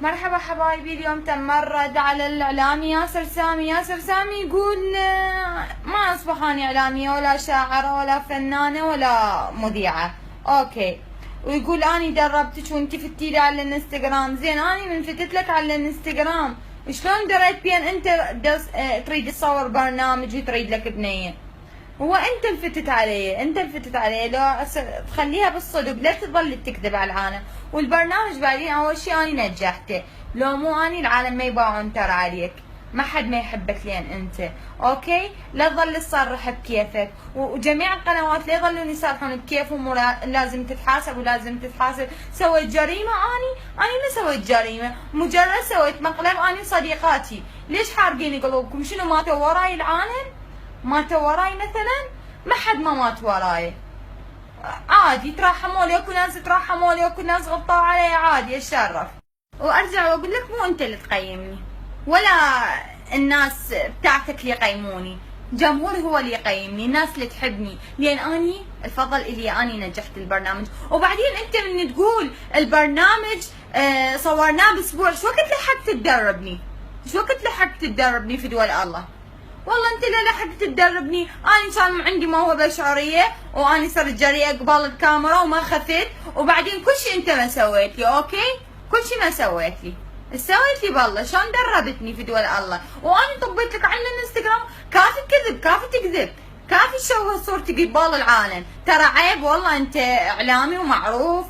مرحبا حبايبي. اليوم تمرد على الإعلامي ياسر سامي. ياسر سامي يقول ما أصبح أنا إعلامية ولا شاعرة ولا فنانة ولا مذيعة. أوكي. ويقول أني دربتك وأنت فتي لي على الانستغرام. زين، أني من فتت لك على الانستغرام شلون دريت بين أنت تريد تصور برنامج وتريد لك بنية؟ هو انت الفتت عليه، انت الفتت عليه. لو تخليها بالصدق، لا تظل تكذب على العالم. والبرنامج بعدين اول شيء اني نجحته، لو مو اني العالم ما يباعون ترى عليك، ما حد ما يحبك لين انت. اوكي، لا تظل تصرح بكيفك، وجميع القنوات لا يظلون يصرحون بكيفهم، ولازم تتحاسب ولازم تتحاسب. سويت جريمه؟ اني ما سويت جريمه، مجرد سويت مقلب اني وصديقاتي. ليش حارقين قلوبكم؟ شنو ماتوا وراي العالم؟ ماتوا وراي مثلا؟ ما حد ما مات وراي، عادي. ترحموا لي، اكو ناس ترحموا لي، اكو ناس غطوا علي، عادي اتشرف. وارجع واقول لك مو انت اللي تقيمني ولا الناس بتاعتك اللي يقيموني، جمهور هو اللي يقيمني، الناس اللي تحبني، لان اني الفضل الي، اني نجحت البرنامج. وبعدين انت من تقول البرنامج صورناه باسبوع، شو وقت لحقت تدربني؟ شو وقت لحقت تدربني في دول الله؟ والله انت لا لحقت تدربني. اني كان عندي موهبه شعريه، واني صرت جريئه قبال الكاميرا وما خفيت. وبعدين كل شيء انت ما سويت لي. اوكي، كل شيء ما سويت لي. سويت لي بالله شلون دربتني في دول الله، واني طبيت لك على الانستغرام. كافي كذب، كافي تكذب، كافي تشوه صورتك قبال العالم. ترى عيب والله، انت اعلامي ومعروف